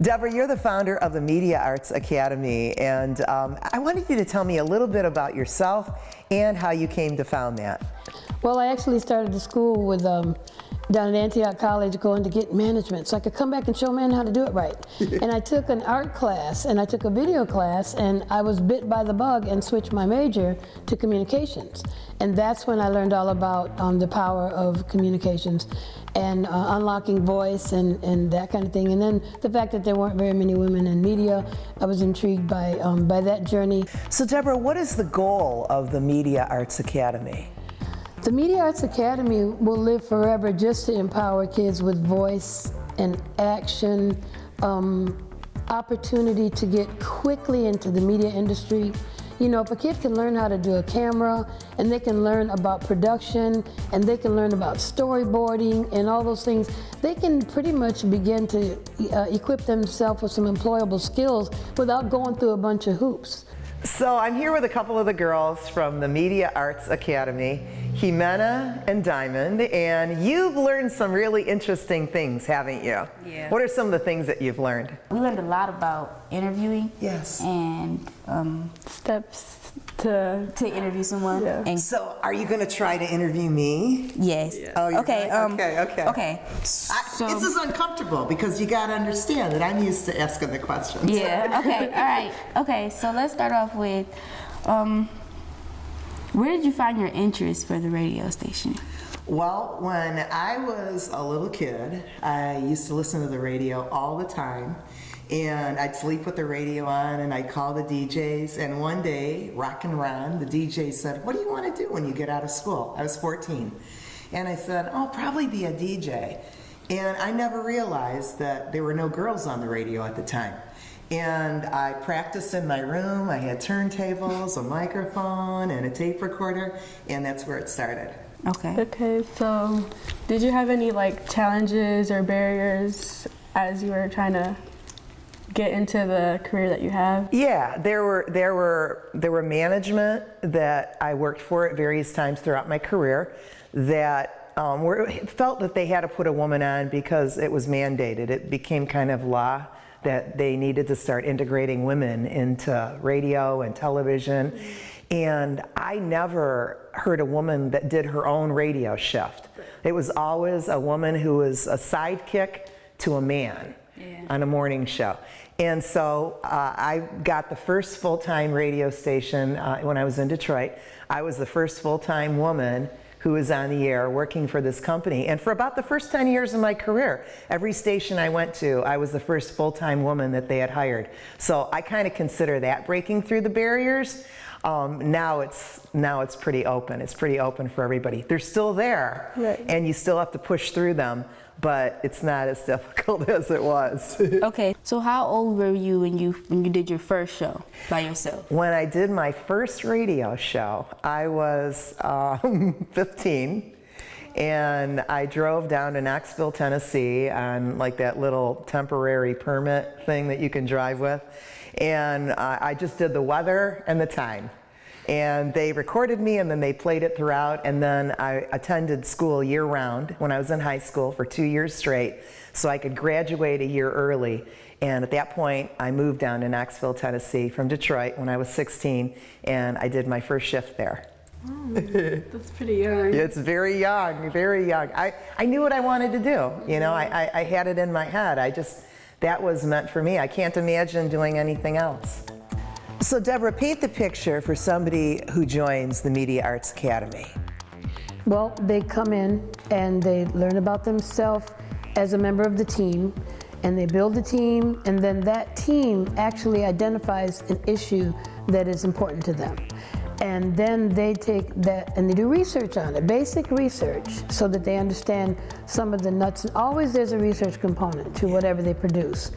Deborah, you're the founder of the Media Arts Academy, and I wanted you to tell me a little bit about yourself and how you came to found that. Well, I actually started the school with down at Antioch College going to get management so I could come back and show men how to do it right. And I took an art class and I took a video class, and I was bit by the bug and switched my major to communications. And that's when I learned all about the power of communications and unlocking voice and that kind of thing. And then the fact that there weren't very many women in media, I was intrigued by that journey. So Deborah, what is the goal of the Media Arts Academy? The Media Arts Academy will live forever just to empower kids with voice and action, opportunity to get quickly into the media industry. You know, if a kid can learn how to do a camera, and they can learn about production, and they can learn about storyboarding and all those things, they can pretty much begin to equip themselves with some employable skills without going through a bunch of hoops. So I'm here with a couple of the girls from the Media Arts Academy, Jimena and Diamond, and you've learned some really interesting things, haven't you? Yeah. What are some of the things that you've learned? We learned a lot about interviewing. Yes. And steps to interview someone. Yeah. And So are you going to try to interview me? yes. Yeah. Oh, you're Okay. okay. Okay. So This is uncomfortable because you got to understand that I'm used to asking the questions. yeah. Okay. All right. Okay. So let's start off with, where did you find your interest for the radio station? Well, when I was a little kid, I used to listen to the radio all the time, and I'd sleep with the radio on, and I'd call the DJs, and one day, Rockin' Ron, the DJ, said, "What do you want to do when you get out of school?" I was 14, and I said, "Oh, probably be a DJ," and I never realized that there were no girls on the radio at the time. And I practiced in my room. I had turntables, a microphone, and a tape recorder, and that's where it started. Okay. Okay, so did you have any like challenges or barriers as you were trying to get into the career that you have? Yeah, there were management that I worked for at various times throughout my career that felt that they had to put a woman on because it was mandated. It became kind of law that they needed to start integrating women into radio and television. And I never heard a woman that did her own radio shift. It was always a woman who was a sidekick to a man on a morning show. And so I got the first full-time radio station when I was in Detroit. I was the first full-time woman who was on the air working for this company. And for about the first 10 years of my career, every station I went to, I was the first full-time woman that they had hired. So I kind of consider that breaking through the barriers. Now it's pretty open. It's pretty open for everybody. They're still there, Right. and you still have to push through them, but it's not as difficult as it was. Okay. So how old were you when you did your first show by yourself? When I did my first radio show, I was 15, and I drove down to Knoxville, Tennessee on like that little temporary permit thing that you can drive with, and I just did the weather and the time. And they recorded me, and then they played it throughout, and then I attended school year-round when I was in high school for 2 years straight, so I could graduate a year early. And at that point, I moved down to Knoxville, Tennessee from Detroit when I was 16, and I did my first shift there. That's pretty young. It's very young, very young. I knew what I wanted to do, you know, I had it in my head. That was meant for me. I can't imagine doing anything else. So Deborah, paint the picture for somebody who joins the Media Arts Academy. Well, they come in and they learn about themselves as a member of the team, and they build a team, and then that team actually identifies an issue that is important to them. And then they take that and they do research on it, basic research, so that they understand some of the nuts. Always there's a research component to whatever they produce.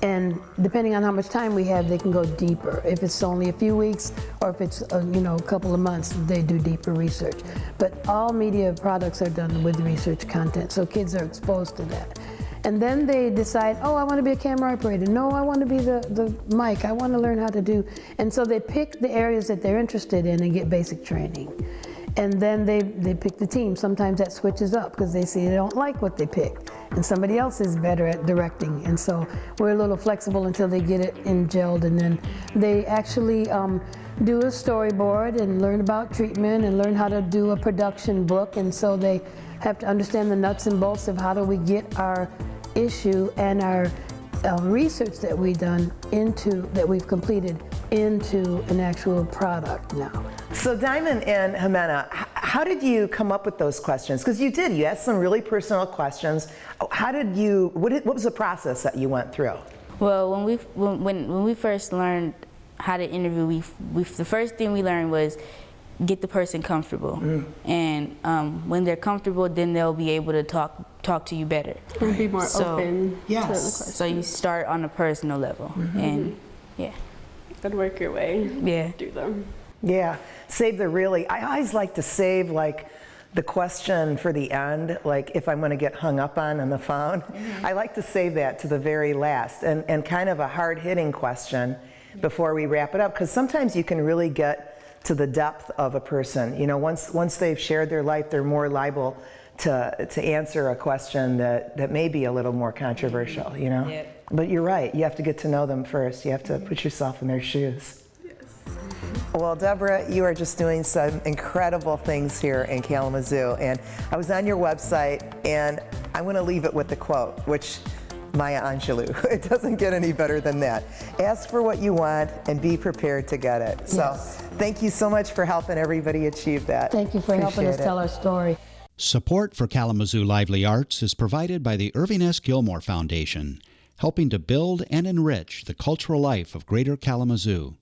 And depending on how much time we have, they can go deeper. If it's only a few weeks, or if it's a couple of months, they do deeper research. But all media products are done with research content, so kids are exposed to that. And then they decide, oh, I want to be a camera operator. No, I want to be the mic. I want to learn how to do. And so they pick the areas that they're interested in and get basic training. And then they pick the team. Sometimes that switches up because they see they don't like what they picked, and somebody else is better at directing. And so we're a little flexible until they get it in gelled, and then they actually do a storyboard and learn about treatment and learn how to do a production book. And so they have to understand the nuts and bolts of how do we get our issue and our research that we've completed into an actual product now. So Diamond and Jimena, how did you come up with those questions? Because you asked some really personal questions. How did you, what was the process that you went through? Well, when we first learned how to interview, the first thing we learned was get the person comfortable. And when they're comfortable, then they'll be able to talk to you better. And be more open to the question. So you start on a personal level, and Gotta work your way through them. Yeah, I always like to save like the question for the end, like if I'm gonna get hung up on the phone. I like to save that to the very last and kind of a hard-hitting question before we wrap it up, because sometimes you can really get to the depth of a person. You know, once they've shared their life, they're more liable to answer a question that may be a little more controversial, you know? Yep. But you're right, you have to get to know them first. You have to put yourself in their shoes. Yes. Well, Deborah, you are just doing some incredible things here in Kalamazoo. And I was on your website, and I'm going to leave it with the quote, which Maya Angelou. It doesn't get any better than that. Ask for what you want and be prepared to get it. So thank you so much for helping everybody achieve that. Thank you for helping us tell our story. Support for Kalamazoo Lively Arts is provided by the Irving S. Gilmore Foundation, helping to build and enrich the cultural life of Greater Kalamazoo.